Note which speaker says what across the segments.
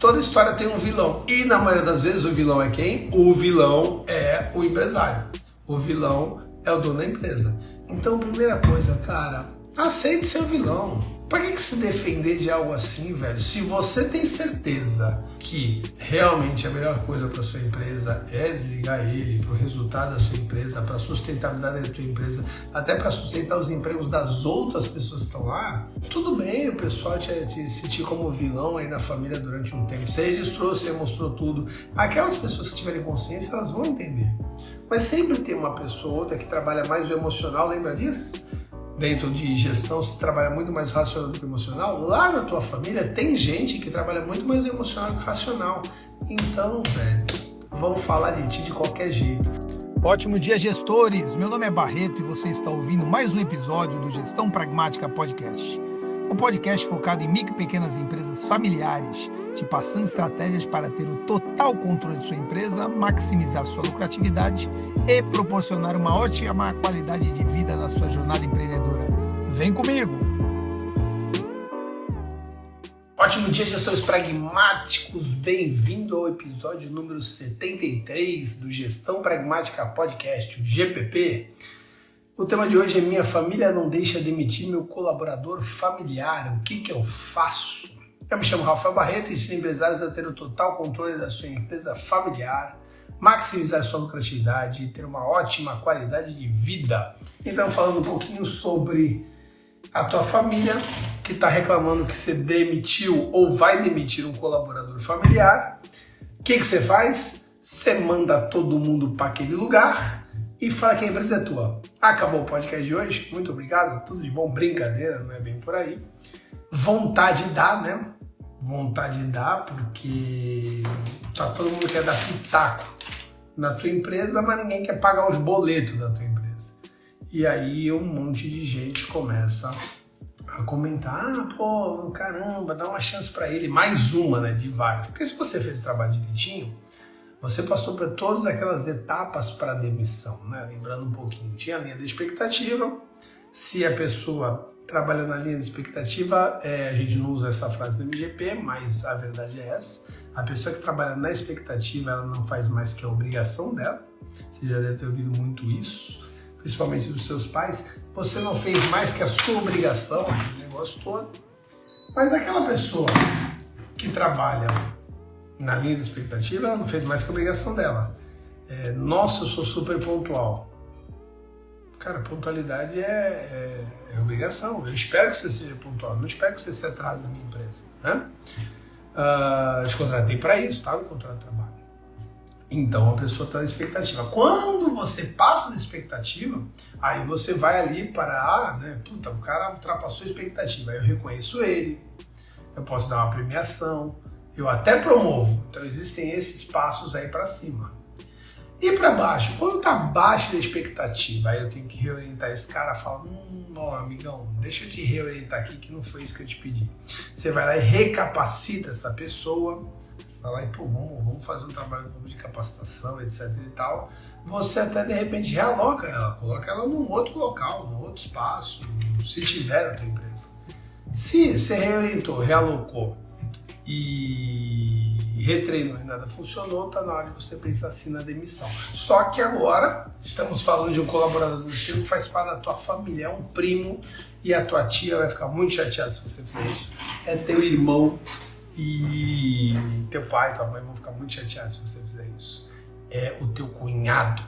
Speaker 1: toda história tem um vilão. E na maioria das vezes o vilão é quem? O vilão é o empresário. O vilão é o dono da empresa. Então, primeira coisa, cara, aceite ser o vilão. Pra que se defender de algo assim, velho? Se você tem certeza que realmente a melhor coisa para sua empresa é desligar ele, para o resultado da sua empresa, para a sustentabilidade da sua empresa, até para sustentar os empregos das outras pessoas que estão lá, tudo bem o pessoal te sentir como vilão aí na família durante um tempo. Você registrou, você mostrou tudo. Aquelas pessoas que tiverem consciência, elas vão entender. Mas sempre tem uma pessoa ou outra que trabalha mais o emocional, lembra disso? Dentro de gestão se trabalha muito mais racional do que emocional. Lá na tua família tem gente que trabalha muito mais emocional do que racional. Então, velho, vão falar de ti de qualquer jeito.
Speaker 2: Ótimo dia, gestores! Meu nome é Barreto e você está ouvindo mais um episódio do Gestão Pragmática Podcast. Um podcast focado em micro e pequenas empresas familiares, te passando estratégias para ter o total controle de sua empresa, maximizar sua lucratividade e proporcionar uma ótima qualidade de vida na sua jornada empreendedora. Vem comigo!
Speaker 1: Ótimo dia, gestores pragmáticos! Bem-vindo ao episódio número 73 do Gestão Pragmática Podcast, o GPP. O tema de hoje é minha família não deixa demitir meu colaborador familiar. O que eu faço? Eu me chamo Rafael Barreto e ensino empresários a ter o total controle da sua empresa familiar, maximizar sua lucratividade e ter uma ótima qualidade de vida. Então, falando um pouquinho sobre a tua família que está reclamando que você demitiu ou vai demitir um colaborador familiar, o que você faz? Você manda todo mundo para aquele lugar e fala que a empresa é tua. Acabou o podcast de hoje, muito obrigado, tudo de bom, brincadeira, não é bem por aí. Vontade dá, né? Vontade dá porque tá todo mundo quer dar pitaco na tua empresa, mas ninguém quer pagar os boletos da tua empresa. E aí um monte de gente começa a comentar, pô, caramba, dá uma chance para ele, mais uma, né, de várias. Porque se você fez o trabalho direitinho, você passou por todas aquelas etapas para a demissão, né? Lembrando um pouquinho, tinha a linha da expectativa. Se a pessoa trabalha na linha de expectativa, a gente não usa essa frase do MGP, mas a verdade é essa. A pessoa que trabalha na expectativa, ela não faz mais que a obrigação dela. Você já deve ter ouvido muito isso, principalmente dos seus pais. Você não fez mais que a sua obrigação, aquele negócio todo. Mas aquela pessoa que trabalha na linha de expectativa, ela não fez mais que a obrigação dela. Nossa, eu sou super pontual. Cara, pontualidade é obrigação. Eu espero que você seja pontual, não espero que você se atrase na minha empresa, né? Eu te contratei para isso, tá? No contrato de trabalho. Então a pessoa está na expectativa. Quando você passa da expectativa, aí você vai ali para, né? Puta, o cara ultrapassou a expectativa. Aí eu reconheço ele, eu posso dar uma premiação, eu até promovo. Então existem esses passos aí para cima. E para baixo, quando tá abaixo da expectativa, aí eu tenho que reorientar esse cara e falar, ó, amigão, deixa eu te reorientar aqui que não foi isso que eu te pedi. Você vai lá e recapacita essa pessoa, vai lá e, pô, vamos fazer um trabalho de capacitação, etc e tal. Você até de repente realoca ela, coloca ela num outro local, num outro espaço, se tiver na tua empresa. Se você reorientou, realocou e retreinou e nada funcionou, tá na hora de você pensar assim na demissão. Só que agora estamos falando de um colaborador do teu que faz parte da tua família, é um primo, e a tua tia vai ficar muito chateada se você fizer isso. É teu irmão e teu pai, tua mãe vão ficar muito chateados se você fizer isso. É o teu cunhado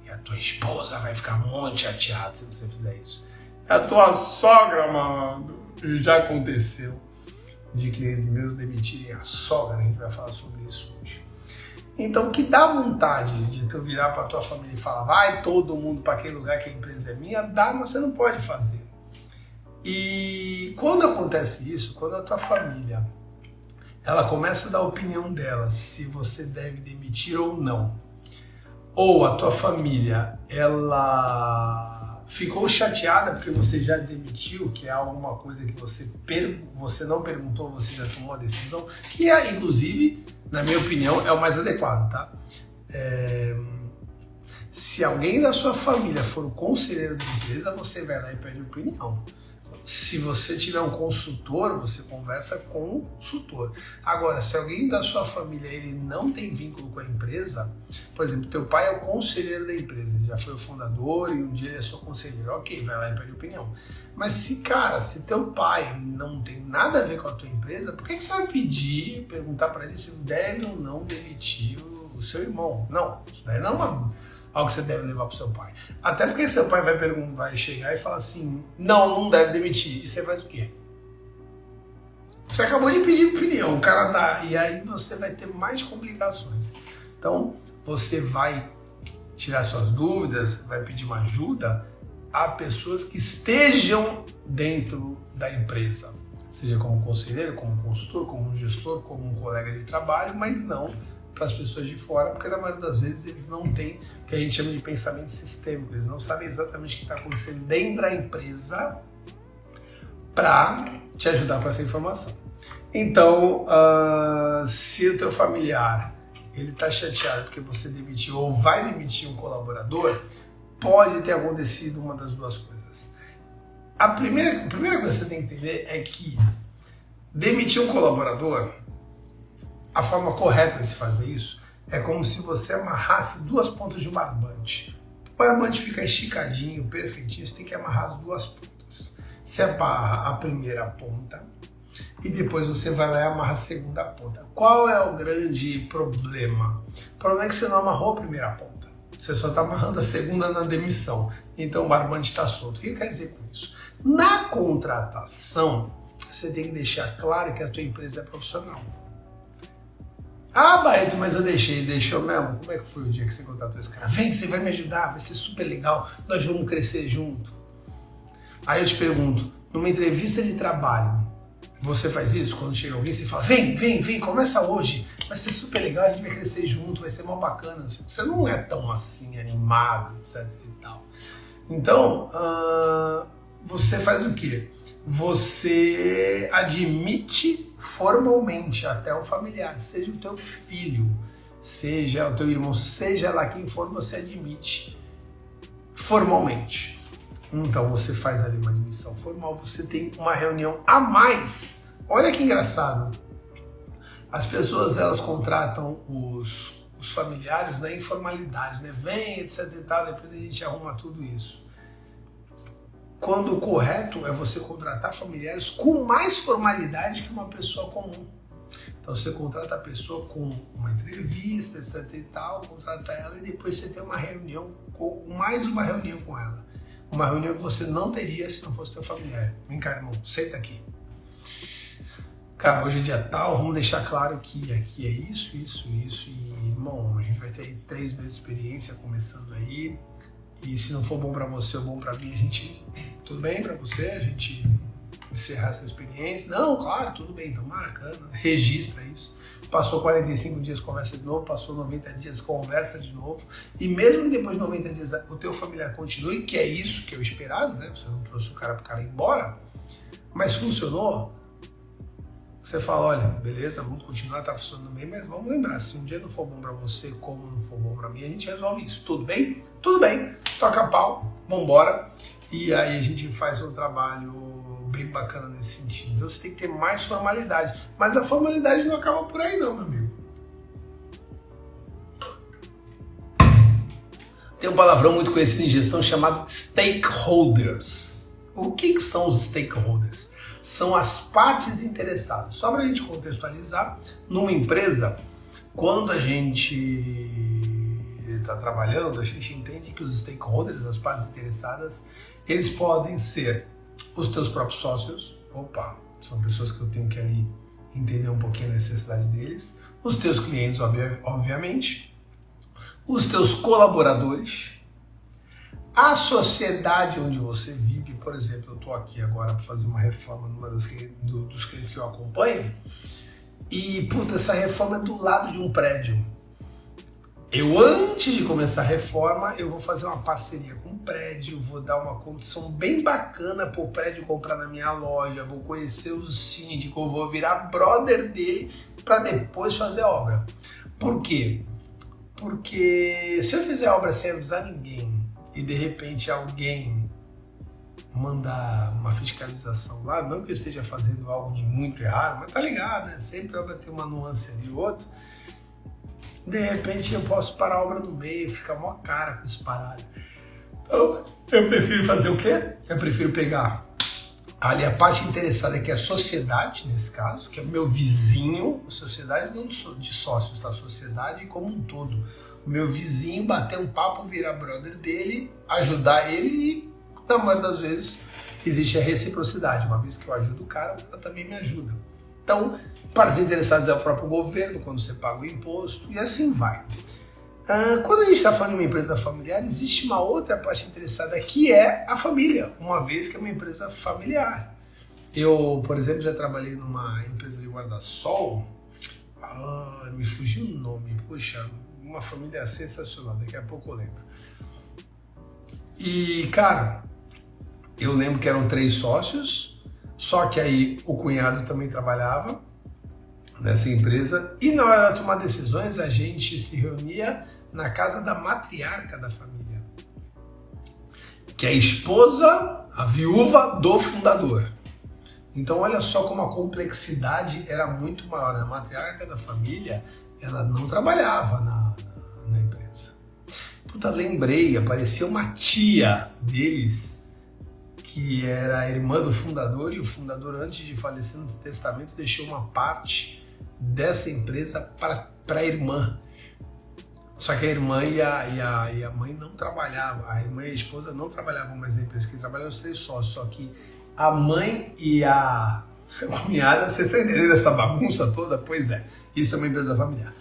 Speaker 1: e a tua esposa vai ficar muito chateada se você fizer isso. É a tua sogra, mano. Já aconteceu de clientes meus demitirem a sogra, a gente vai falar sobre isso hoje. Então, o que dá vontade de tu virar para tua família e falar, vai todo mundo para aquele lugar que a empresa é minha, dá, mas você não pode fazer. E quando acontece isso, quando a tua família ela começa a dar a opinião dela se você deve demitir ou não, ou a tua família ela ficou chateada porque você já demitiu, que é alguma coisa que você não perguntou, você já tomou a decisão, que é, inclusive, na minha opinião, é o mais adequado, tá? Se alguém da sua família for o conselheiro da empresa, você vai lá e pede opinião. se você tiver um consultor, você conversa com o consultor. Agora, se alguém da sua família ele não tem vínculo com a empresa, por exemplo, teu pai é o conselheiro da empresa, ele já foi o fundador e um dia ele é seu conselheiro, ok, vai lá e pede opinião. Mas se teu pai não tem nada a ver com a tua empresa, por que você vai perguntar para ele se deve ou não demitir o seu irmão? Não, isso daí não é algo que você deve levar pro seu pai. Até porque seu pai vai chegar e falar assim, não deve demitir. E você faz o quê? Você acabou de pedir opinião, o cara dá, e aí você vai ter mais complicações. Então, você vai tirar suas dúvidas, vai pedir uma ajuda a pessoas que estejam dentro da empresa. Seja como conselheiro, como consultor, como um gestor, como um colega de trabalho, mas não para as pessoas de fora, porque na maioria das vezes eles não têm o que a gente chama de pensamento sistêmico, eles não sabem exatamente o que está acontecendo dentro da empresa para te ajudar com essa informação. Então, se o teu familiar ele está chateado porque você demitiu ou vai demitir um colaborador, pode ter acontecido uma das duas coisas. A primeira coisa que você tem que entender é que demitir um colaborador, a forma correta de se fazer isso é como se você amarrasse duas pontas de um barbante. O barbante fica esticadinho, perfeitinho, você tem que amarrar as duas pontas. Você amarra a primeira ponta e depois você vai lá e amarra a segunda ponta. Qual é o grande problema? O problema é que você não amarrou a primeira ponta. Você só está amarrando a segunda na demissão. Então o barbante está solto. O que quer dizer com isso? Na contratação, você tem que deixar claro que a tua empresa é profissional. Ah, Barreto, mas eu deixou mesmo? Como é que foi o dia que você contratou esse cara? Vem, você vai me ajudar, vai ser super legal, nós vamos crescer junto. Aí eu te pergunto, numa entrevista de trabalho, você faz isso? Quando chega alguém, você fala, vem, começa hoje, vai ser super legal, a gente vai crescer junto, vai ser mó bacana. Você não é tão assim, animado, etc e tal. Então, você faz o quê? Você admite formalmente até o familiar, seja o teu filho, seja o teu irmão, seja lá quem for, você admite formalmente. Então você faz ali uma admissão formal, você tem uma reunião a mais. Olha que engraçado. As pessoas elas contratam os familiares na informalidade, né? Vem, etc e tal, depois a gente arruma tudo isso. Quando o correto é você contratar familiares com mais formalidade que uma pessoa comum. Então você contrata a pessoa com uma entrevista, etc e tal, contrata ela e depois você tem uma reunião, mais uma reunião com ela. Uma reunião que você não teria se não fosse teu familiar. Vem cá, irmão, senta aqui. Cara, hoje é dia tal, vamos deixar claro que aqui é isso, e irmão, a gente vai ter aí 3 meses de experiência começando aí. E se não for bom pra você ou bom pra mim, a gente... Tudo bem pra você? A gente encerrar essa experiência? Não, claro, tudo bem, então maracana, registra isso. Passou 45 dias, conversa de novo, passou 90 dias, conversa de novo. E mesmo que depois de 90 dias o teu familiar continue, que é isso que é o esperado, né? Você não trouxe o cara pro cara ir embora, mas funcionou, você fala, olha, beleza, vamos continuar, tá funcionando bem, mas vamos lembrar, se um dia não for bom pra você, como não for bom pra mim, a gente resolve isso. Tudo bem? Tudo bem. Toca pau, vambora. E aí a gente faz um trabalho bem bacana nesse sentido. Então você tem que ter mais formalidade. Mas a formalidade não acaba por aí não, meu amigo. Tem um palavrão muito conhecido em gestão chamado stakeholders. O que são os stakeholders? São as partes interessadas. Só para a gente contextualizar, numa empresa, quando a gente está trabalhando, a gente entende que os stakeholders, as partes interessadas, eles podem ser os teus próprios sócios, são pessoas que eu tenho que ali entender um pouquinho a necessidade deles, os teus clientes, obviamente, os teus colaboradores, a sociedade onde você vive. Por exemplo, eu estou aqui agora para fazer uma reforma numa dos clientes que eu acompanho e, essa reforma é do lado de um prédio. Eu, antes de começar a reforma, eu vou fazer uma parceria com o prédio, vou dar uma condição bem bacana para o prédio comprar na minha loja, vou conhecer o síndico, vou virar brother dele para depois fazer a obra. Por quê? Porque se eu fizer a obra sem avisar ninguém e de repente alguém manda uma fiscalização lá, não que eu esteja fazendo algo de muito errado, mas tá ligado, né? Sempre vai ter uma nuance ali ou outra. De repente eu posso parar a obra no meio, ficar mó cara com esse parado. Então, eu prefiro fazer o quê? Eu prefiro pegar ali a parte interessada, que é a sociedade, nesse caso, que é o meu vizinho, a sociedade não de sócios, tá? A sociedade como um todo. O meu vizinho bater um papo, virar brother dele, ajudar ele e, na maioria das vezes, existe a reciprocidade. Uma vez que eu ajudo o cara também me ajuda. Então, partes interessadas é o próprio governo, quando você paga o imposto, e assim vai. Quando a gente está falando de uma empresa familiar, existe uma outra parte interessada que é a família, uma vez que é uma empresa familiar. Eu, por exemplo, já trabalhei numa empresa de guarda-sol, me fugiu o nome, poxa, uma família sensacional, daqui a pouco eu lembro. E, cara, eu lembro que eram 3 sócios, só que aí o cunhado também trabalhava nessa empresa, e na hora de tomar decisões a gente se reunia na casa da matriarca da família, que é a esposa, a viúva do fundador. Então olha só como a complexidade era muito maior. A matriarca da família, ela não trabalhava na empresa. Puta, lembrei, apareceu uma tia deles, que era a irmã do fundador, e o fundador, antes de falecer no testamento, deixou uma parte dessa empresa para a irmã. Só que a irmã e a mãe não trabalhavam, a irmã e a esposa não trabalhavam mais na empresa, que trabalhavam os 3 sócios, só que a mãe e a cunhada, vocês estão entendendo essa bagunça toda? Pois é, isso é uma empresa familiar.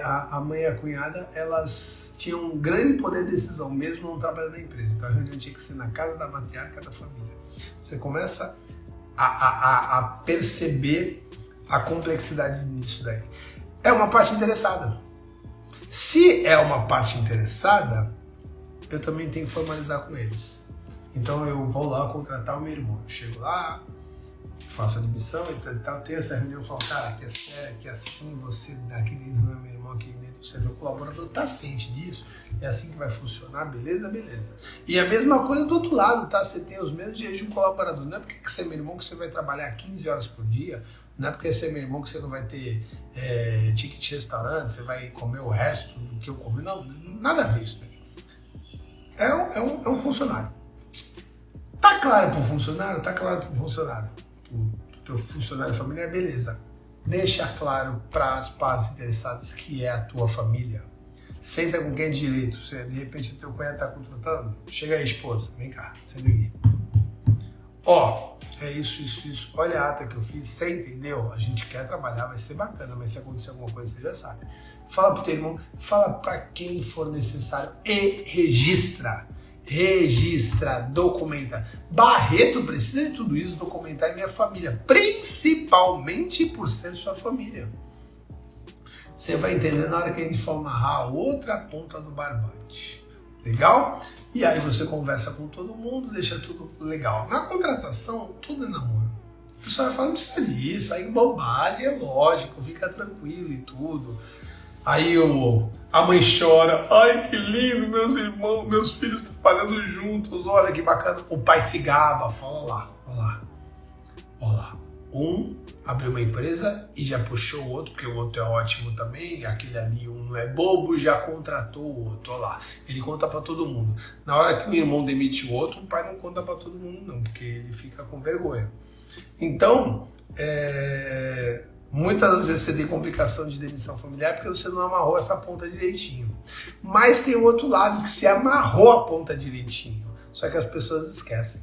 Speaker 1: A mãe e a cunhada, elas tinham um grande poder de decisão, mesmo não trabalhando na empresa. Então a reunião tinha que ser na casa da matriarca da família. Você começa a perceber a complexidade nisso daí. É uma parte interessada. Se é uma parte interessada, eu também tenho que formalizar com eles. Então eu vou lá contratar o meu irmão. Eu chego lá, faço a admissão, etc e tal, tenho essa reunião e falo, cara, que é sério, que assim você aqui dentro, não é meu irmão aqui dentro, você é meu colaborador, tá ciente disso? É assim que vai funcionar, beleza? Beleza. E a mesma coisa do outro lado, tá? Você tem os mesmos direitos de um colaborador. Não é porque você é meu irmão que você vai trabalhar 15 horas por dia, não é porque você é meu irmão que você não vai ter ticket de restaurante, você vai comer o resto do que eu comi. Não, nada a ver isso daí. É um funcionário. Tá claro pro funcionário? Tá claro pro funcionário. O teu funcionário familiar, beleza. Deixa claro para as partes interessadas que é a tua família. Senta com quem é direito. Você, de repente, teu cunhado tá contratando. Chega aí, esposa. Vem cá, senta aqui. É isso. Olha a ata que eu fiz, você entendeu? A gente quer trabalhar, vai ser bacana, mas se acontecer alguma coisa, você já sabe. Fala pro teu irmão, fala para quem for necessário e registra. Registra, documenta. Barreto precisa de tudo isso, documentar em minha família, principalmente por ser sua família. Você vai entender na hora que a gente for amarrar a outra ponta do barbante. Legal? E aí você conversa com todo mundo, deixa tudo legal. Na contratação, tudo é namoro. O pessoal vai falar, não precisa disso, aí bobagem, é lógico, fica tranquilo e tudo. Aí a mãe chora, ai que lindo, meus irmãos, meus filhos trabalhando juntos, olha que bacana. O pai se gaba, fala, ó lá. Um abriu uma empresa e já puxou o outro, porque o outro é ótimo também, aquele ali, um não é bobo, já contratou o outro, ó lá. Ele conta pra todo mundo. Na hora que o irmão demite o outro, o pai não conta pra todo mundo não, porque ele fica com vergonha. Então, muitas das vezes você tem complicação de demissão familiar porque você não amarrou essa ponta direitinho. Mas tem o outro lado que você amarrou a ponta direitinho, só que as pessoas esquecem.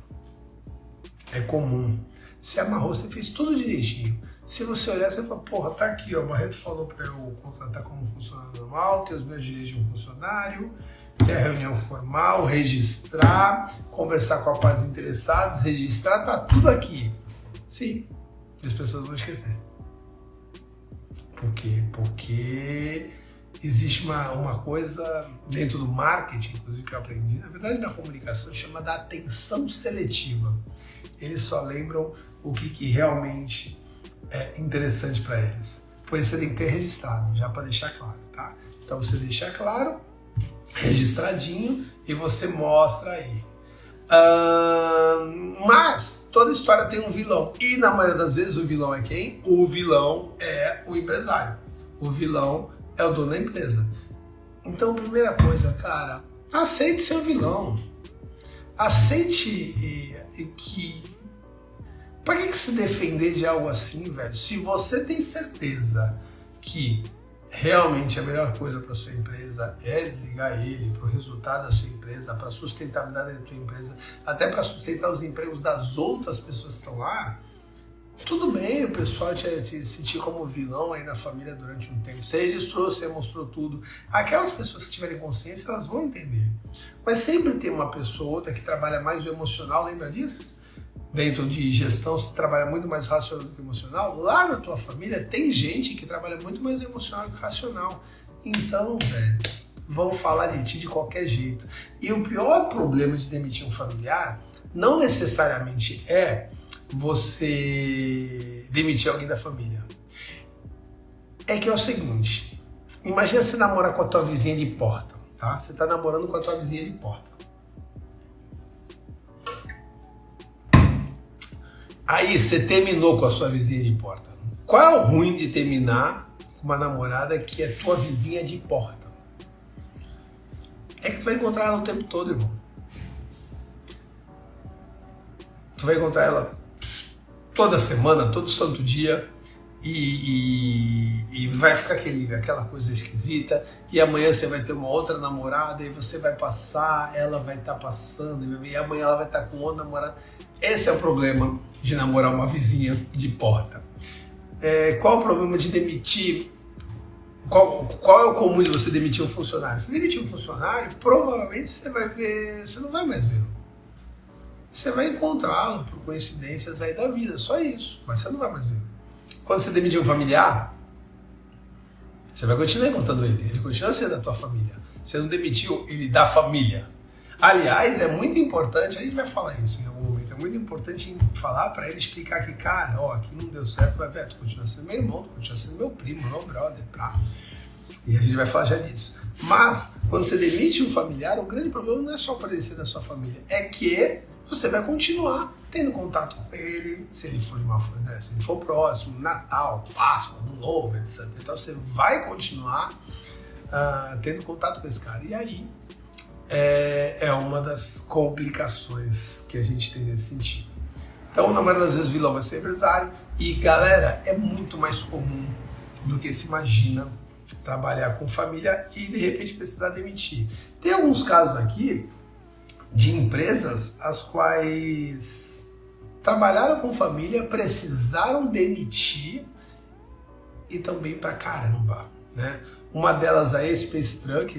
Speaker 1: É comum. Você amarrou, você fez tudo direitinho. Se você olhar, você fala, porra, tá aqui, ó, o Barreto falou para eu contratar como funcionário normal, ter os meus direitos de um funcionário, ter a reunião formal, registrar, conversar com as partes interessadas, registrar, tá tudo aqui. Sim, as pessoas vão esquecer. Por quê? Porque existe uma coisa dentro do marketing, inclusive que eu aprendi, na verdade na comunicação, chamada atenção seletiva. Eles só lembram o que realmente é interessante para eles. Por isso você tem que ter registrado, já para deixar claro, tá? Então você deixa claro, registradinho, e você mostra aí. Mas toda história tem um vilão. E na maioria das vezes o vilão é quem? O vilão é o empresário. O vilão é o dono da empresa. Então, primeira coisa, cara, aceite seu vilão. Aceite que... Pra que se defender de algo assim, velho? Se você tem certeza que realmente a melhor coisa para sua empresa é desligar ele, para o resultado da sua empresa, para a sustentabilidade da sua empresa, até para sustentar os empregos das outras pessoas que estão lá, tudo bem o pessoal te sentir como vilão aí na família durante um tempo. Você registrou, você mostrou tudo. Aquelas pessoas que tiverem consciência, elas vão entender. Mas sempre tem uma pessoa ou outra que trabalha mais o emocional, lembra disso? Dentro de gestão, se trabalha muito mais racional do que emocional. Lá na tua família tem gente que trabalha muito mais emocional do que racional. Então, velho, vão falar de ti de qualquer jeito. E o pior problema de demitir um familiar não necessariamente é você demitir alguém da família. É que é o seguinte, imagina você namorar com a tua vizinha de porta, tá? Você tá namorando com a tua vizinha de porta. Aí você terminou com a sua vizinha de porta. Qual é o ruim de terminar com uma namorada que é tua vizinha de porta? É que tu vai encontrar ela o tempo todo, irmão. Tu vai encontrar ela toda semana, todo santo dia, e vai ficar aquela coisa esquisita, e amanhã você vai ter uma outra namorada, e você vai passar, ela vai estar passando, e amanhã ela vai estar com outra namorada. Esse é o problema de namorar uma vizinha de porta. Qual é o problema de demitir? Qual é o comum de você demitir um funcionário? Se demitir um funcionário, provavelmente você vai ver, você não vai mais vê-lo. Você vai encontrá-lo por coincidências aí da vida, só isso, mas você não vai mais vê-lo. Quando você demitir um familiar, você vai continuar encontrando ele continua sendo da tua família. Você não demitiu ele da família. Aliás, é muito importante, a gente vai falar isso em algum momento, é muito importante falar para ele, explicar que, cara, ó, aqui não deu certo, mas, velho, tu continua sendo meu irmão, tu continua sendo meu primo, meu brother, e a gente vai falar já disso. Mas, quando você demite um familiar, o grande problema não é só para ele ser da sua família, é que você vai continuar tendo contato com ele, se ele for se ele for próximo, Natal, Páscoa, Ano Novo, etc. Então você vai continuar tendo contato com esse cara. E aí é uma das complicações que a gente tem nesse sentido. Então, na maioria das vezes, o vilão vai ser empresário. E, galera, é muito mais comum do que se imagina trabalhar com família e, de repente, precisar demitir. Tem alguns casos aqui de empresas as quais trabalharam com família, precisaram demitir e também pra caramba, né? Uma delas é a Space Truck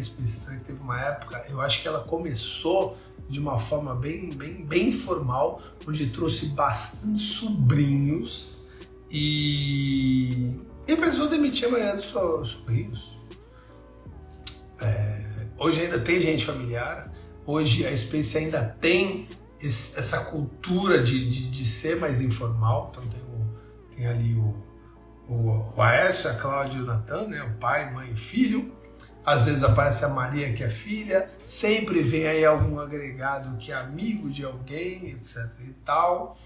Speaker 1: teve uma época, eu acho que ela começou de uma forma bem informal, onde trouxe bastante sobrinhos e precisou demitir a maioria dos seus sobrinhos. Hoje ainda tem gente familiar. Hoje a Space ainda tem essa cultura de ser mais informal. Então tem ali o Aécio, a Cláudia e o Natan, né? O pai, mãe e filho. Às vezes aparece a Maria, que é filha. Sempre vem aí algum agregado que é amigo de alguém, etc e tal.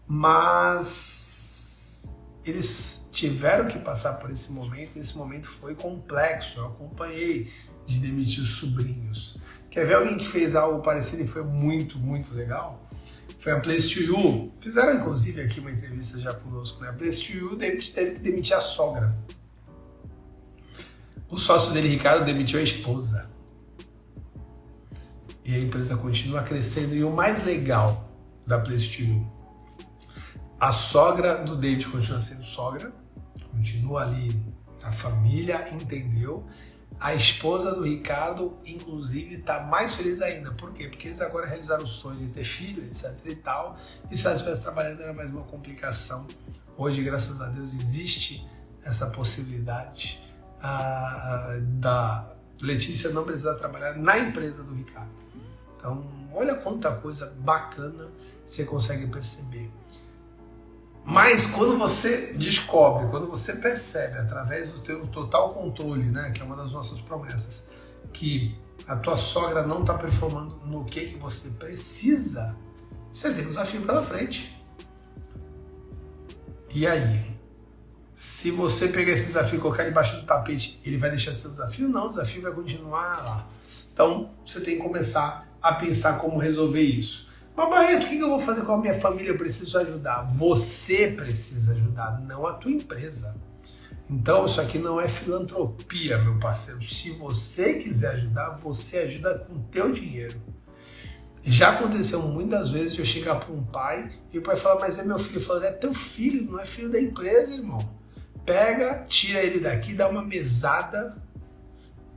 Speaker 1: Mas eles tiveram que passar por esse momento. E esse momento foi complexo. Eu acompanhei de demitir os sobrinhos. Quer ver alguém que fez algo parecido e foi muito, muito legal? Foi a Place2U. Fizeram, inclusive, aqui uma entrevista já conosco, né? A Place2U teve que demitir a sogra. O sócio dele, Ricardo, demitiu a esposa. E a empresa continua crescendo. E o mais legal da Place2U, a sogra do David continua sendo sogra, continua ali, a família entendeu. A esposa do Ricardo, inclusive, está mais feliz ainda. Por quê? Porque eles agora realizaram o sonho de ter filho, etc e tal. E se ela estivesse trabalhando, era mais uma complicação. Hoje, graças a Deus, existe essa possibilidade da Letícia não precisar trabalhar na empresa do Ricardo. Então, olha quanta coisa bacana você consegue perceber. Mas quando você descobre, quando você percebe através do teu total controle, né, que é uma das nossas promessas, que a tua sogra não está performando no que você precisa, você tem um desafio pela frente. E aí? Se você pegar esse desafio e colocar debaixo do tapete, ele vai deixar seu desafio? Não, o desafio vai continuar lá. Então, você tem que começar a pensar como resolver isso. Mas, Barreto, o que eu vou fazer com a minha família? Eu preciso ajudar. Você precisa ajudar, não a tua empresa. Então, isso aqui não é filantropia, meu parceiro. Se você quiser ajudar, você ajuda com o teu dinheiro. Já aconteceu muitas vezes de eu chegar para um pai e o pai fala, mas é meu filho. Eu falo, é teu filho, não é filho da empresa, irmão. Pega, tira ele daqui, dá uma mesada,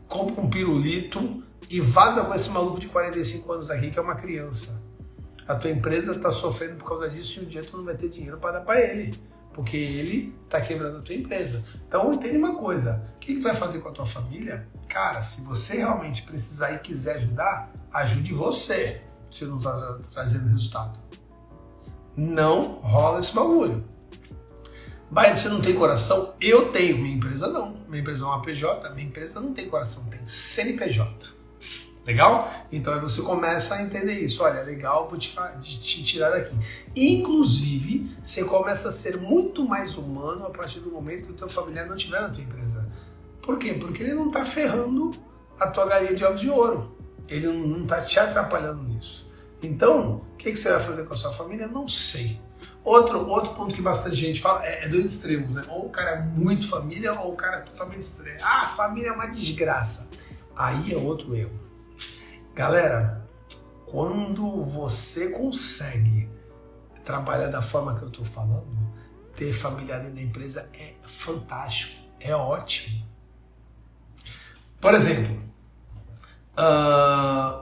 Speaker 1: compra um pirulito e vaza com esse maluco de 45 anos aqui, que é uma criança. A tua empresa está sofrendo por causa disso e um dia tu não vai ter dinheiro para dar para ele, porque ele está quebrando a tua empresa. Então entende uma coisa, o que tu vai fazer com a tua família? Cara, se você realmente precisar e quiser ajudar, ajude você, se não está trazendo resultado. Não rola esse bagulho. Bahia, você não tem coração? Eu tenho, minha empresa não. Minha empresa é uma PJ, minha empresa não tem coração, tem CNPJ. Legal? Então aí você começa a entender isso. Olha, legal, vou te tirar daqui. Inclusive, você começa a ser muito mais humano a partir do momento que o teu familiar não estiver na tua empresa. Por quê? Porque ele não está ferrando a tua galinha de ovos de ouro. Ele não está te atrapalhando nisso. Então, o que você vai fazer com a sua família? Não sei. Outro ponto que bastante gente fala é dois extremos, né? Ou o cara é muito família, ou o cara é totalmente extremo. Ah, família é uma desgraça. Aí é outro erro. Galera, quando você consegue trabalhar da forma que eu estou falando, ter família dentro da empresa é fantástico, é ótimo. Por exemplo,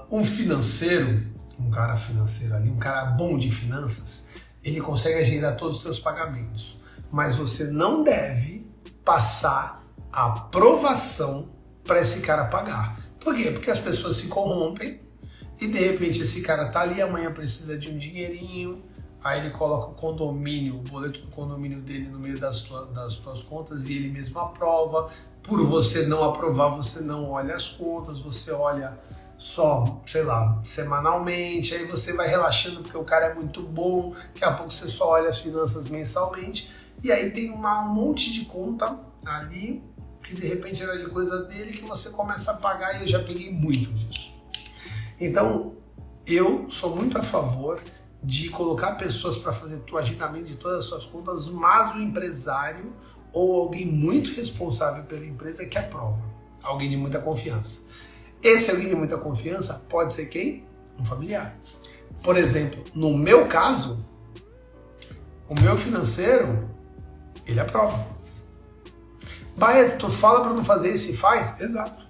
Speaker 1: um financeiro, um cara financeiro ali, um cara bom de finanças, ele consegue agendar todos os seus pagamentos, mas você não deve passar a aprovação para esse cara pagar. Por quê? Porque as pessoas se corrompem e de repente esse cara tá ali, amanhã precisa de um dinheirinho, aí ele coloca o condomínio, o boleto do condomínio dele no meio das tuas contas e ele mesmo aprova. Por você não aprovar, você não olha as contas, você olha só, sei lá, semanalmente, aí você vai relaxando porque o cara é muito bom, daqui a pouco você só olha as finanças mensalmente e aí tem um monte de conta ali que de repente era de coisa dele que você começa a pagar e eu já peguei muito disso. Então, eu sou muito a favor de colocar pessoas para fazer o agendamento de todas as suas contas, mas o empresário ou alguém muito responsável pela empresa que aprova, alguém de muita confiança. Esse alguém de muita confiança pode ser quem? Um familiar. Por exemplo, no meu caso, o meu financeiro, ele aprova. Bahia, tu fala para não fazer isso e faz? Exato.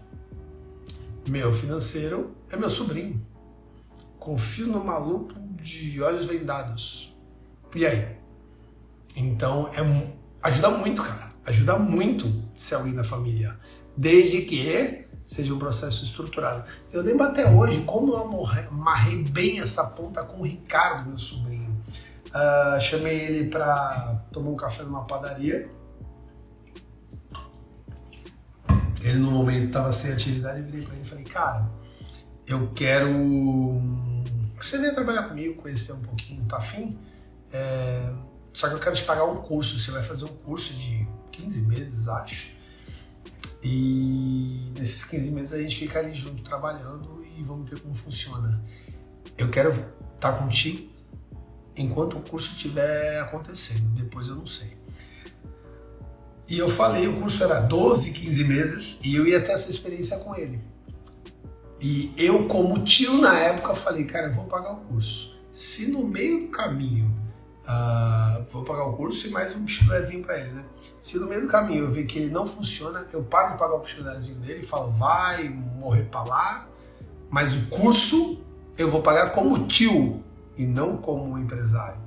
Speaker 1: Meu financeiro é meu sobrinho. Confio no maluco de olhos vendados. E aí? Então, ajuda muito, cara. Ajuda muito ser alguém da família. Desde que seja um processo estruturado. Eu lembro até hoje como eu amarrei bem essa ponta com o Ricardo, meu sobrinho. Chamei ele para tomar um café numa padaria. Ele no momento estava sem atividade, eu virei para ele e falei, cara, eu quero que você venha trabalhar comigo, conhecer um pouquinho, tá afim? Só que eu quero te pagar um curso, você vai fazer um curso de 15 meses, acho. E nesses 15 meses a gente fica ali junto trabalhando e vamos ver como funciona. Eu quero estar contigo enquanto o curso estiver acontecendo, depois eu não sei. E eu falei, o curso era 12, 15 meses e eu ia ter essa experiência com ele. E eu, como tio na época, falei, cara, eu vou pagar o curso. Se no meio do caminho, vou pagar o curso e mais um pichulezinho para ele, né? Se no meio do caminho eu ver que ele não funciona, eu paro de pagar o pichulezinho dele e falo, vai morrer para lá, mas o curso eu vou pagar como tio e não como empresário,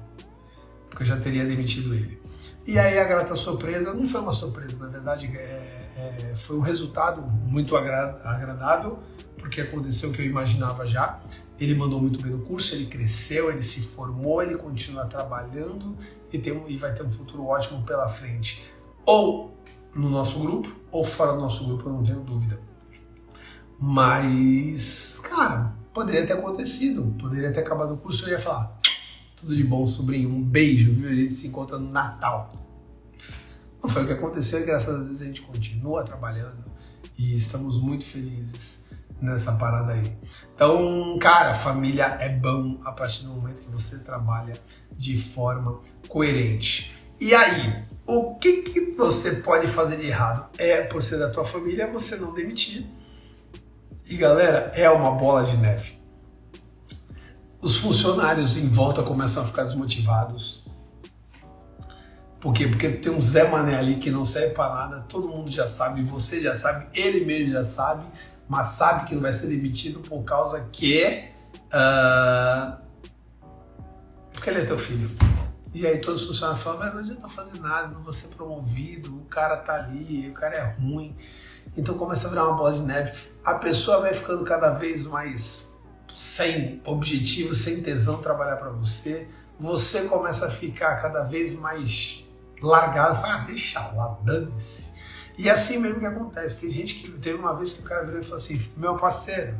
Speaker 1: porque eu já teria demitido ele. E aí a grata surpresa, não foi uma surpresa, na verdade foi um resultado muito agradável, porque aconteceu o que eu imaginava já. Ele mandou muito bem no curso, ele cresceu, ele se formou, ele continua trabalhando e vai ter um futuro ótimo pela frente. Ou no nosso grupo, ou fora do nosso grupo, eu não tenho dúvida. Mas, cara, poderia ter acontecido, poderia ter acabado o curso e eu ia falar, tudo de bom, sobrinho, um beijo, viu? A gente se encontra no Natal. Não foi o que aconteceu e graças a Deus a gente continua trabalhando e estamos muito felizes nessa parada aí. Então, cara, família é bom a partir do momento que você trabalha de forma coerente. E aí, o que você pode fazer de errado? Por ser da tua família, você não demitir. E galera, é uma bola de neve. Os funcionários em volta começam a ficar desmotivados. Por quê? Porque tem um Zé Mané ali que não serve para nada, todo mundo já sabe, você já sabe, ele mesmo já sabe, mas sabe que não vai ser demitido por causa que... porque ele é teu filho. E aí todos os funcionários falam, mas não adianta fazer nada, não vou ser promovido, o cara tá ali, o cara é ruim. Então começa a virar uma bola de neve. A pessoa vai ficando cada vez mais sem objetivo, sem tesão de trabalhar para você. Você começa a ficar cada vez mais largado, fala, deixa lá, dane-se. E é assim mesmo que acontece. Tem gente que teve uma vez que o cara virou e falou assim, meu parceiro,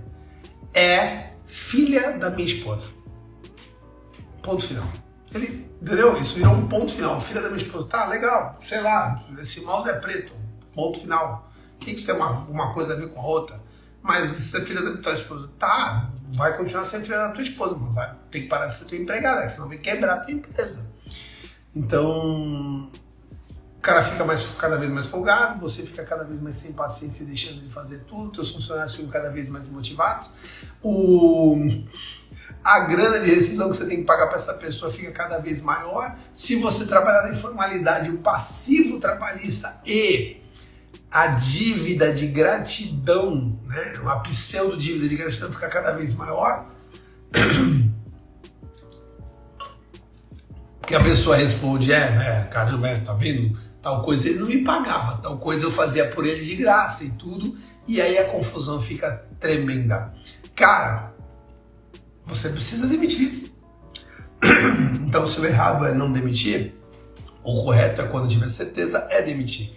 Speaker 1: é filha da minha esposa. Ponto final. Ele, entendeu? Isso virou um ponto final. Filha da minha esposa. Tá, legal, sei lá, esse mouse é preto. Ponto final. O que isso tem uma coisa a ver com a outra? Mas se é filha da tua esposa, tá, vai continuar sendo filha da tua esposa, mas vai ter que parar de ser tua empregada, senão vai quebrar a tua empresa. Então, o cara fica cada vez mais folgado, você fica cada vez mais sem paciência e deixando de fazer tudo, teus funcionários ficam cada vez mais motivados. A grana de rescisão que você tem que pagar para essa pessoa fica cada vez maior. Se você trabalhar na informalidade, o passivo trabalhista e a dívida de gratidão, né, uma pseudo dívida de gratidão fica cada vez maior. Porque a pessoa responde, caramba, tá vendo? Tal coisa ele não me pagava, tal coisa eu fazia por ele de graça e tudo. E aí a confusão fica tremenda. Cara, você precisa demitir. Então, se o errado é não demitir, o correto é, quando tiver certeza, é demitir.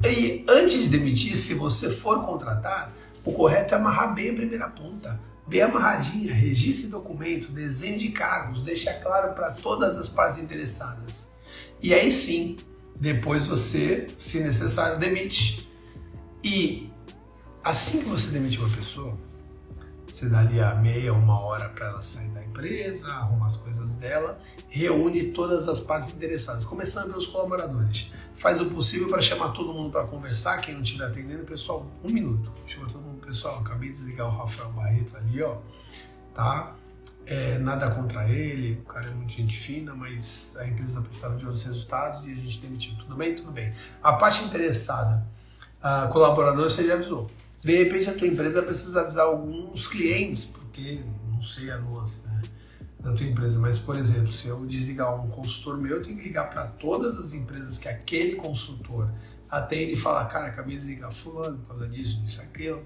Speaker 1: E antes de demitir, se você for contratar, o correto é amarrar bem a primeira ponta, bem amarradinha, registre documento, desenho de cargos, deixa claro para todas as partes interessadas. E aí sim, depois você, se necessário, demite. E assim que você demite uma pessoa, você dá ali a meia, uma hora para ela sair da empresa, arruma as coisas dela, reúne todas as partes interessadas, começando pelos colaboradores. Faz o possível para chamar todo mundo para conversar, quem não estiver atendendo, pessoal, 1 minuto. Chama todo mundo, pessoal, acabei de desligar o Rafael Barreto ali, ó, tá? Nada contra ele, o cara é muito gente fina, mas a empresa precisava de outros resultados e a gente demitiu. Tudo bem? Tudo bem. A parte interessada, colaborador, você já avisou. De repente a tua empresa precisa avisar alguns clientes, porque não sei a nuance, né, da tua empresa, mas, por exemplo, se eu desligar um consultor meu, eu tenho que ligar para todas as empresas que aquele consultor atende e falar, cara, acabei de desligar fulano por causa disso, disso, aquilo.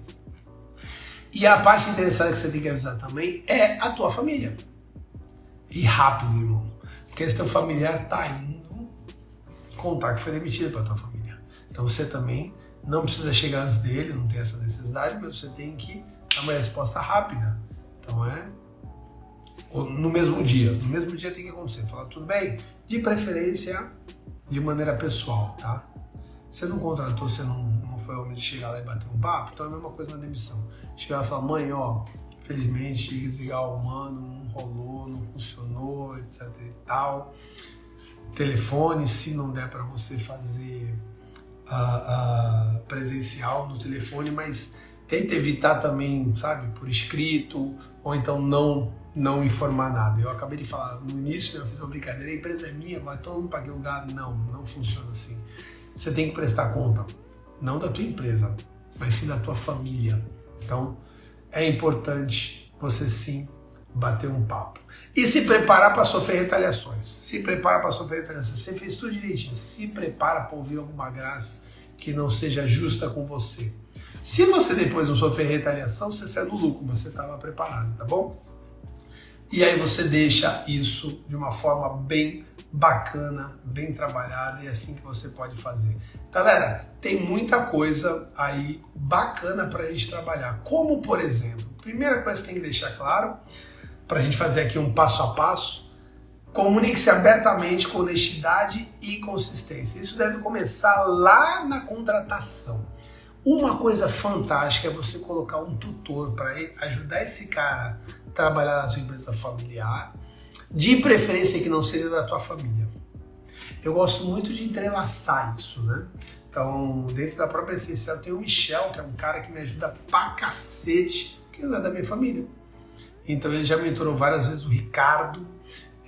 Speaker 1: E a parte interessante que você tem que avisar também é a tua família. E rápido, irmão, porque esse teu familiar tá indo contar que foi demitido para tua família. Então você também não precisa chegar antes dele, não tem essa necessidade, mas você tem que dar uma resposta rápida. Então no mesmo dia tem que acontecer. Falar, tudo bem? De preferência, de maneira pessoal, tá? Você não contratou, você não foi homem de chegar lá e bater um papo, então é a mesma coisa na demissão. Chegar lá e falar, mãe, ó, infelizmente, tive que desligar o mano, não rolou, não funcionou, etc e tal. Telefone, se não der para você fazer presencial no telefone, mas tenta evitar também, sabe, por escrito, ou então não informar nada. Eu acabei de falar no início, eu fiz uma brincadeira, a empresa é minha, vai todo mundo para aquele lugar. Não funciona assim. Você tem que prestar conta, não da tua empresa, mas sim da tua família. Então, é importante você sim bater um papo. E se preparar para sofrer retaliações. Você fez tudo direitinho. Se prepara para ouvir alguma graça que não seja justa com você. Se você depois não sofrer retaliação, você sai do lucro, mas você estava preparado, tá bom? E aí você deixa isso de uma forma bem bacana, bem trabalhada, e é assim que você pode fazer. Galera, tem muita coisa aí bacana para a gente trabalhar. Como, por exemplo, primeira coisa que tem que deixar claro, para a gente fazer aqui um passo a passo, comunique-se abertamente com honestidade e consistência. Isso deve começar lá na contratação. Uma coisa fantástica é você colocar um tutor para ajudar esse cara a trabalhar na sua empresa familiar, de preferência que não seja da tua família. Eu gosto muito de entrelaçar isso, né? Então, dentro da própria Essencial tem o Michel, que é um cara que me ajuda pra cacete, que não é da minha família. Então ele já mentorou várias vezes o Ricardo,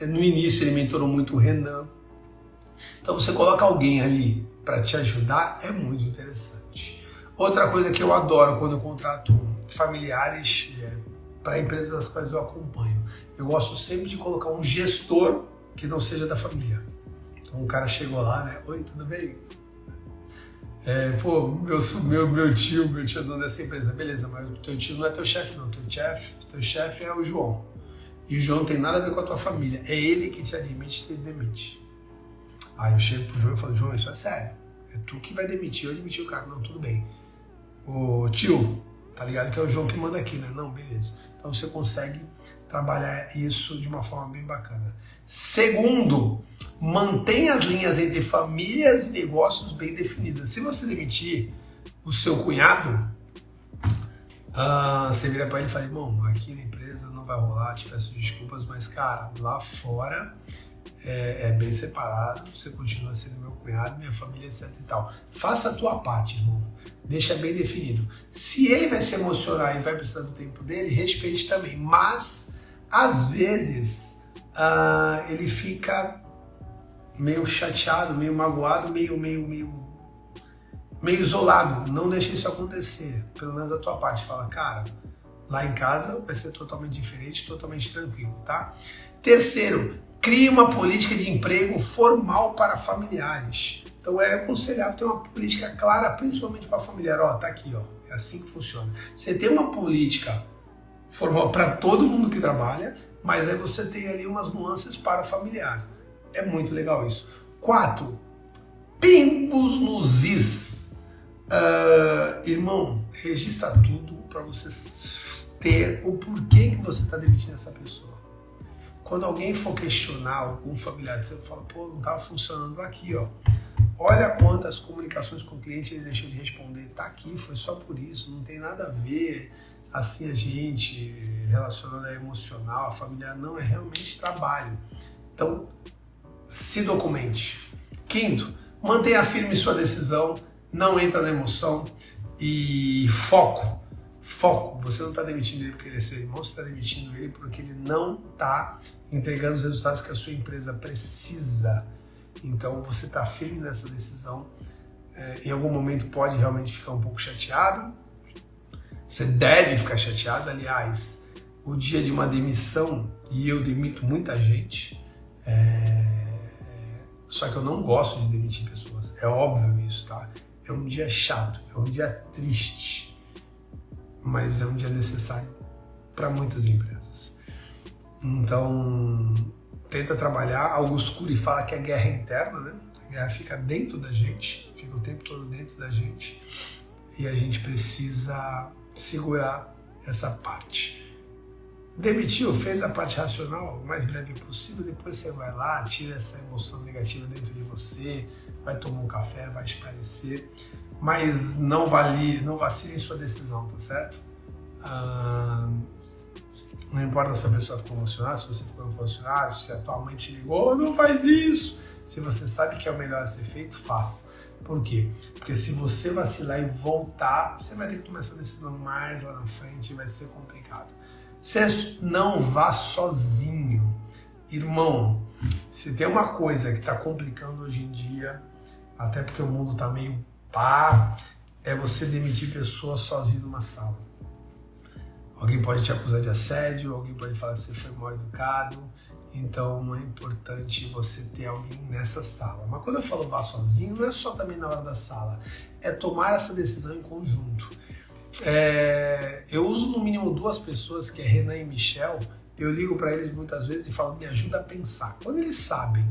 Speaker 1: no início ele mentorou muito o Renan. Então você coloca alguém ali para te ajudar, é muito interessante. Outra coisa que eu adoro quando eu contrato familiares para empresas das quais eu acompanho, eu gosto sempre de colocar um gestor que não seja da família. Então o cara chegou lá, né? Oi, tudo bem? Meu tio é dono dessa empresa. Beleza, mas o teu tio não é teu chefe não, teu chefe é o João. E o João não tem nada a ver com a tua família. É ele que te admite e te demite. Aí eu chego pro João e falo, João, isso é sério. É tu que vai demitir, eu admiti o cara. Não, tudo bem. Ô tio, tá ligado que é o João que manda aqui, né? Não, beleza. Então você consegue trabalhar isso de uma forma bem bacana. Segundo, mantenha as linhas entre famílias e negócios bem definidas. Se você demitir o seu cunhado, você vira para ele e fala, irmão, aqui na empresa não vai rolar, te peço desculpas, mas cara, lá fora é bem separado, você continua sendo meu cunhado, minha família, etc e tal. Faça a tua parte, irmão. Deixa bem definido. Se ele vai se emocionar e vai precisar do tempo dele, respeite também. Mas, às vezes, ele fica meio chateado, meio magoado, meio isolado. Não deixe isso acontecer. Pelo menos da tua parte. Fala, cara, lá em casa vai ser totalmente diferente, totalmente tranquilo, tá? Terceiro, crie uma política de emprego formal para familiares. Então é aconselhável ter uma política clara, principalmente para familiar. Ó, tá aqui, ó. É assim que funciona. Você tem uma política formal para todo mundo que trabalha, mas aí você tem ali umas nuances para o familiar. É muito legal isso. 4. Pingos nos is. Irmão, registra tudo para você ter o porquê que você está demitindo essa pessoa. Quando alguém for questionar algum familiar, você fala, pô, não estava funcionando aqui, ó. Olha quantas comunicações com o cliente ele deixou de responder. Tá aqui, foi só por isso, não tem nada a ver. Assim a gente relacionando a emocional, a familiar, não, é realmente trabalho. Então, se documente. 5º, mantenha firme sua decisão, não entra na emoção e foco. Você não está demitindo ele porque ele é seu irmão, você está demitindo ele porque ele não está entregando os resultados que a sua empresa precisa. Então você está firme nessa decisão. Em algum momento pode realmente ficar um pouco chateado. Você deve ficar chateado. Aliás, o dia de uma demissão, e eu demito muita gente, só que eu não gosto de demitir pessoas. É óbvio isso, tá? É um dia chato, é um dia triste, mas é um dia necessário para muitas empresas. Então, tenta trabalhar. Augusto Cury fala que a guerra é interna, né? A guerra fica dentro da gente, fica o tempo todo dentro da gente, e a gente precisa segurar essa parte. Demitiu, fez a parte racional o mais breve possível, depois você vai lá, tira essa emoção negativa dentro de você, vai tomar um café, vai espairecer, mas não vacile em sua decisão, tá certo? Não importa se a pessoa ficou emocionada, se você ficou emocionado, se a tua mãe te ligou, não faz isso. Se você sabe que é o melhor a ser feito, faça. Por quê? Porque se você vacilar e voltar, você vai ter que tomar essa decisão mais lá na frente e vai ser complicado. 6º, não vá sozinho. Irmão, se tem uma coisa que está complicando hoje em dia, até porque o mundo está meio pá, é você demitir pessoas sozinho numa sala. Alguém pode te acusar de assédio, alguém pode falar que você foi mal educado, então é importante você ter alguém nessa sala. Mas quando eu falo vá sozinho, não é só também na hora da sala, é tomar essa decisão em conjunto. Eu uso no mínimo 2 pessoas, que é Renan e Michel. Eu ligo para eles muitas vezes e falo, me ajuda a pensar. Quando eles sabem,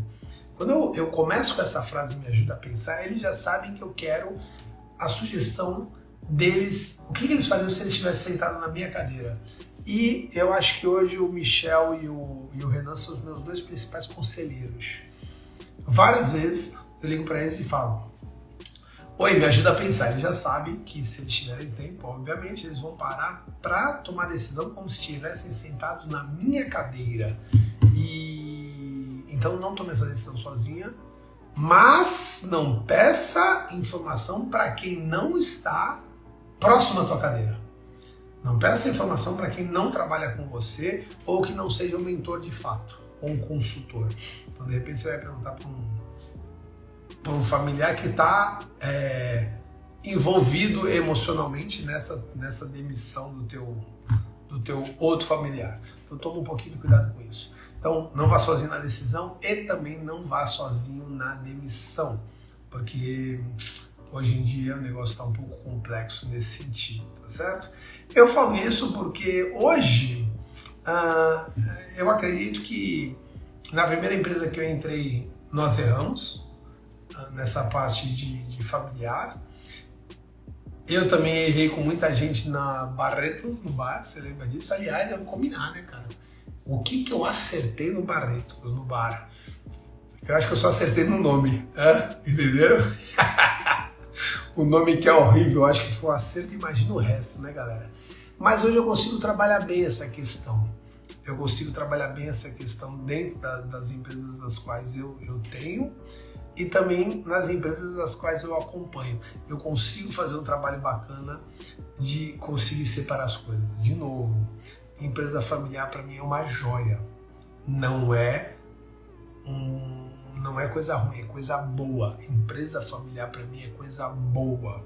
Speaker 1: quando eu começo com essa frase, me ajuda a pensar, eles já sabem que eu quero a sugestão deles, o que eles fariam se eles estivessem sentados na minha cadeira. E eu acho que hoje o Michel e o Renan são os meus dois principais conselheiros. Várias vezes eu ligo para eles e falo: oi, me ajuda a pensar. Eles já sabem que se eles tiverem tempo, obviamente, eles vão parar para tomar decisão como se estivessem sentados na minha cadeira. E então não tome essa decisão sozinha, mas não peça informação para quem não está próximo à tua cadeira. Não peça informação para quem não trabalha com você ou que não seja um mentor de fato, ou um consultor. Então, de repente, você vai perguntar para um familiar que está envolvido emocionalmente nessa demissão do teu outro familiar. Então, toma um pouquinho de cuidado com isso. Então, não vá sozinho na decisão e também não vá sozinho na demissão, porque hoje em dia o negócio está um pouco complexo nesse sentido, tá certo? Eu falo isso porque hoje eu acredito que na primeira empresa que eu entrei nós erramos nessa parte de familiar. Eu também errei com muita gente na Barretos, no bar, você lembra disso? Aliás, vamos combinar, né, cara? O que eu acertei no Barretos, no bar? Eu acho que eu só acertei no nome, entendeu? O nome que é horrível, eu acho que foi um acerto, imagina o resto, né, galera? Mas hoje eu consigo trabalhar bem essa questão. Eu consigo trabalhar bem essa questão dentro das empresas das quais eu tenho e também nas empresas das quais eu acompanho. Eu consigo fazer um trabalho bacana de conseguir separar as coisas. De novo, empresa familiar para mim é uma joia. Não é coisa ruim, é coisa boa. Empresa familiar para mim é coisa boa.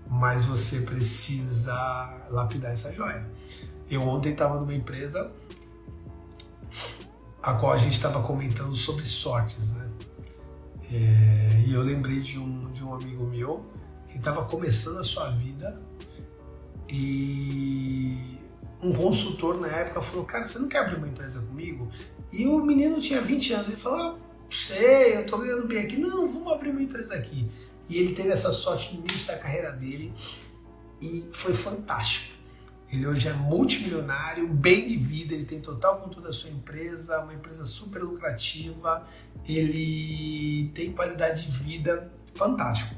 Speaker 1: Mas você precisa lapidar essa joia. Eu ontem estava numa empresa a qual a gente estava comentando sobre sortes, né? E eu lembrei de um amigo meu que estava começando a sua vida e um consultor na época falou: cara, você não quer abrir uma empresa comigo? E o menino tinha 20 anos, ele falou: não sei, eu tô ganhando bem aqui. Não, vamos abrir uma empresa aqui. E ele teve essa sorte no início da carreira dele e foi fantástico. Ele hoje é multimilionário, bem de vida, ele tem total controle da sua empresa, uma empresa super lucrativa, ele tem qualidade de vida fantástico.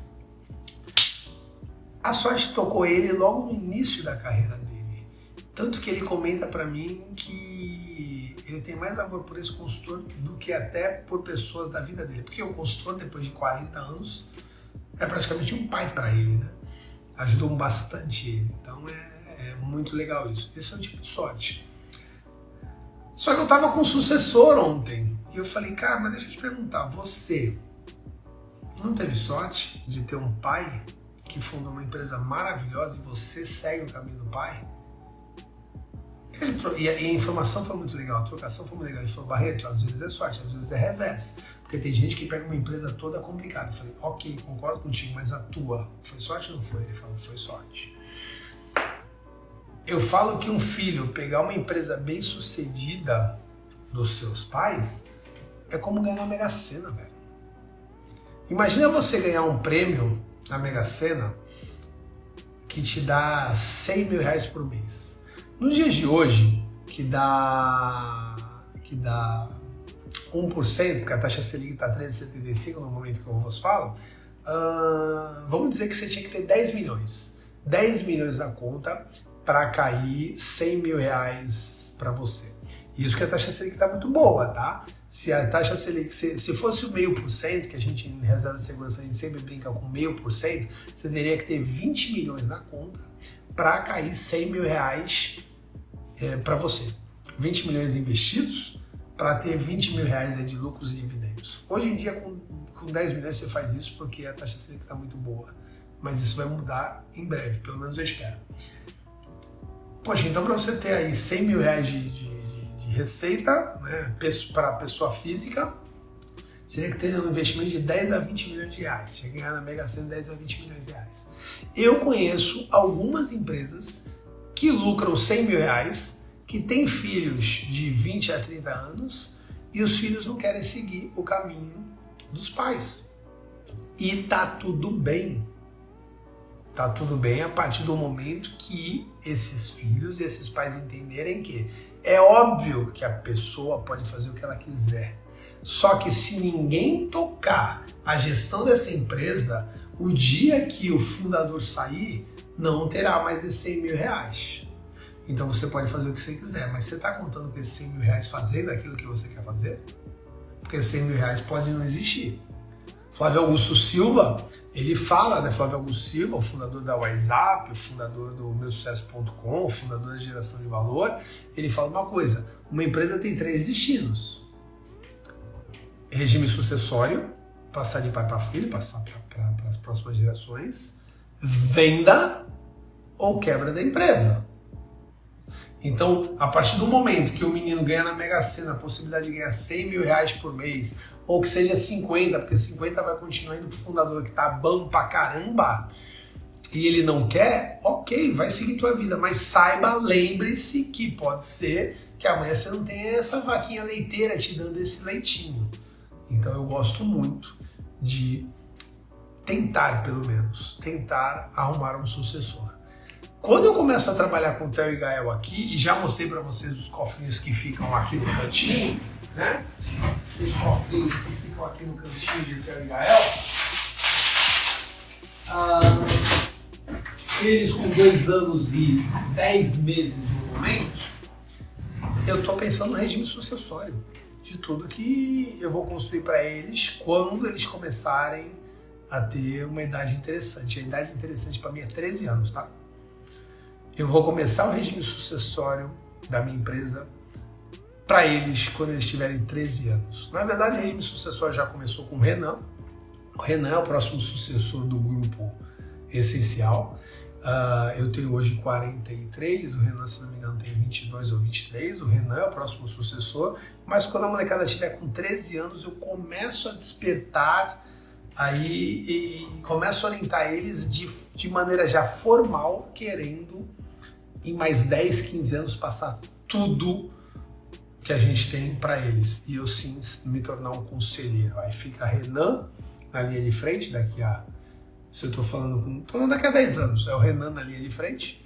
Speaker 1: A sorte tocou ele logo no início da carreira dele, tanto que ele comenta para mim que ele tem mais amor por esse consultor do que até por pessoas da vida dele, porque o consultor, depois de 40 anos, é praticamente um pai para ele, né? Ajudou bastante ele, então é muito legal isso. Esse é um tipo de sorte. Só que eu tava com um sucessor ontem e eu falei: cara, mas deixa eu te perguntar, você não teve sorte de ter um pai que fundou uma empresa maravilhosa e você segue o caminho do pai? E a informação foi muito legal, a trocação foi muito legal. Ele falou: Barreto, às vezes é sorte, às vezes é revés. Porque tem gente que pega uma empresa toda complicada. Eu falei: ok, concordo contigo, mas a tua foi sorte ou não foi? Ele falou: foi sorte. Eu falo que um filho pegar uma empresa bem sucedida dos seus pais é como ganhar na Mega Sena, velho. Imagina você ganhar um prêmio na Mega Sena que te dá 100 mil reais por mês. Nos dias de hoje, que dá 1%, porque a taxa Selic está 13,75 no momento que eu vos falo, vamos dizer que você tinha que ter 10 milhões. 10 milhões na conta para cair 100 mil reais para você. Isso que a taxa Selic está muito boa, tá? Se a taxa Selic, se fosse o 0,5%, que a gente em reserva de segurança a gente sempre brinca com 0,5%, você teria que ter 20 milhões na conta para cair 100 mil reais para você. 20 milhões investidos para ter 20 mil reais de lucros e dividendos. Hoje em dia, com 10 milhões você faz isso porque a taxa Selic está muito boa. Mas isso vai mudar em breve, pelo menos eu espero. Poxa, então para você ter aí 100 mil reais de receita, né, para pessoa física, você teria que ter um investimento de 10 a 20 milhões de reais. Você ganhar na Mega Sena 10 a 20 milhões de reais. Eu conheço algumas empresas que lucram 100 mil reais, que têm filhos de 20 a 30 anos e os filhos não querem seguir o caminho dos pais. E tá tudo bem. Tá tudo bem a partir do momento que esses filhos e esses pais entenderem que é óbvio que a pessoa pode fazer o que ela quiser. Só que se ninguém tocar a gestão dessa empresa, o dia que o fundador sair, não terá mais esses 100 mil reais. Então você pode fazer o que você quiser, mas você está contando com esses 100 mil reais fazendo aquilo que você quer fazer? Porque esses 100 mil reais pode não existir. Flávio Augusto Silva, ele fala, né? Flávio Augusto Silva, o fundador da WhatsApp, o fundador do meusucesso.com, o fundador da geração de valor, ele fala uma coisa: uma empresa tem 3 destinos. Regime sucessório, passar de pai para filho, passar para as próximas gerações, venda ou quebra da empresa. Então, a partir do momento que o menino ganha na Mega Sena a possibilidade de ganhar 100 mil reais por mês, ou que seja 50, porque 50 vai continuar indo pro fundador que tá bom pra caramba, e ele não quer, ok, vai seguir tua vida, mas saiba, lembre-se que pode ser que amanhã você não tenha essa vaquinha leiteira te dando esse leitinho. Então eu gosto muito de tentar, pelo menos, tentar arrumar um sucessor. Quando eu começo a trabalhar com o Theo e Gael aqui, e já mostrei para vocês os cofrinhos que ficam aqui no cantinho, né? Os cofrinhos que ficam aqui no cantinho de Theo e Gael, eles com 2 anos e 10 meses no momento, eu estou pensando no regime sucessório de tudo que eu vou construir para eles quando eles começarem a ter uma idade interessante. A idade interessante para mim é 13 anos, tá? Eu vou começar o regime sucessório da minha empresa para eles quando eles tiverem 13 anos. Na verdade, o regime sucessório já começou com o Renan. O Renan é o próximo sucessor do grupo essencial. Eu tenho hoje 43, o Renan, se não me engano, tem 22 ou 23. O Renan é o próximo sucessor. Mas quando a molecada estiver com 13 anos, eu começo a despertar aí e começo a orientar eles de maneira já formal, querendo em mais 10, 15 anos passar tudo que a gente tem para eles. E eu sim me tornar um conselheiro. Aí fica Renan na linha de frente, daqui a... Se eu estou falando daqui a 10 anos, é o Renan na linha de frente,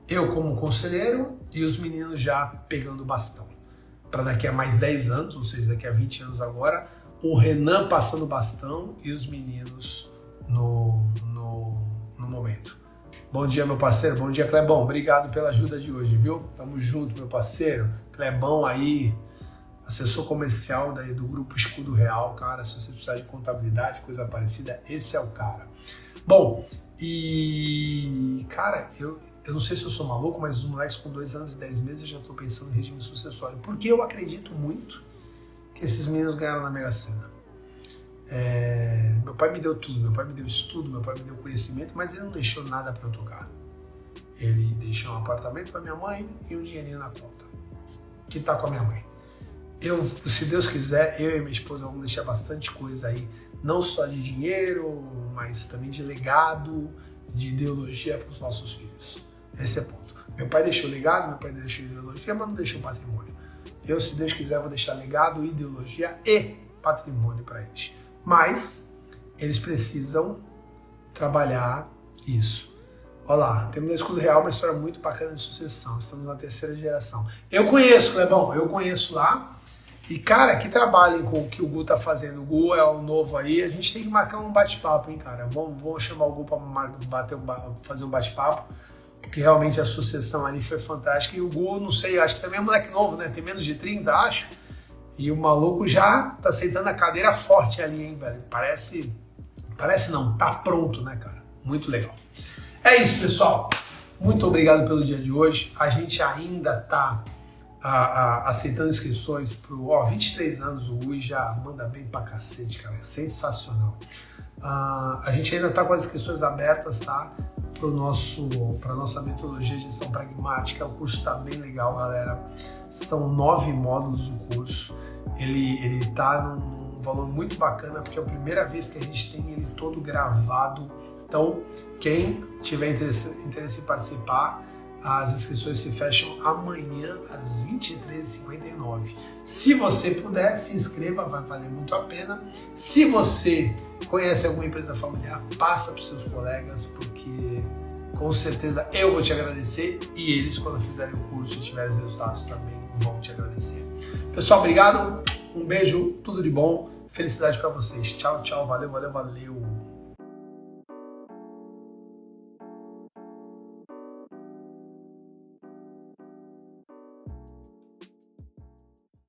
Speaker 1: eu como conselheiro e os meninos já pegando o bastão. Para daqui a mais 10 anos, ou seja, daqui a 20 anos agora, o Renan passando o bastão e os meninos no momento. Bom dia, meu parceiro. Bom dia, Clebão. Obrigado pela ajuda de hoje, viu? Tamo junto, meu parceiro. Clebão aí, assessor comercial daí do Grupo Escudo Real. Cara, se você precisar de contabilidade, coisa parecida, esse é o cara. Bom, e... Cara, eu não sei se eu sou maluco, mas os moleques com 2 anos e 10 meses eu já tô pensando em regime sucessório. Porque eu acredito muito que esses meninos ganharam na Mega Sena. Meu pai me deu tudo, meu pai me deu estudo, meu pai me deu conhecimento, mas ele não deixou nada para eu tocar. Ele deixou um apartamento para minha mãe e um dinheirinho na conta, que tá com a minha mãe. Se Deus quiser, eu e minha esposa vamos deixar bastante coisa aí, não só de dinheiro, mas também de legado, de ideologia para os nossos filhos. Esse é o ponto. Meu pai deixou legado, meu pai deixou ideologia, mas não deixou patrimônio. Eu, se Deus quiser, vou deixar legado, ideologia e patrimônio para eles. Mas eles precisam trabalhar isso. Olha lá, temos no Escudo Real uma história muito bacana de sucessão. Estamos na 3ª geração. Eu conheço, Clebão, eu conheço lá. E, cara, que trabalhem com o que o Gu tá fazendo. O Gu é o novo aí. A gente tem que marcar um bate-papo, hein, cara. Vamos chamar o Gu para fazer um bate-papo. Porque realmente a sucessão ali foi fantástica. E o Gu, não sei, acho que também é um moleque novo, né? Tem menos de 30, acho. E o maluco já tá sentando a cadeira forte ali, hein, velho? Parece não, tá pronto, né, cara? Muito legal. É isso, pessoal. Muito obrigado pelo dia de hoje. A gente ainda tá aceitando inscrições pro... 23 anos, o Rui já manda bem pra cacete, cara. Sensacional. A gente ainda tá com as inscrições abertas, tá? Pra nossa metodologia de gestão pragmática. O curso tá bem legal, galera. São 9 módulos do curso. Ele tá num valor muito bacana, porque é a primeira vez que a gente tem ele todo gravado. Então, quem tiver interesse em participar, As inscrições se fecham amanhã às 23h59. Se você puder, se inscreva, vai valer muito a pena. Se você conhece alguma empresa familiar, passa para os seus colegas, porque com certeza eu vou te agradecer e eles, quando fizerem o curso e tiverem os resultados, também vão te agradecer. Pessoal, obrigado, um beijo, tudo de bom, felicidade para vocês. Tchau, tchau, valeu, valeu, valeu.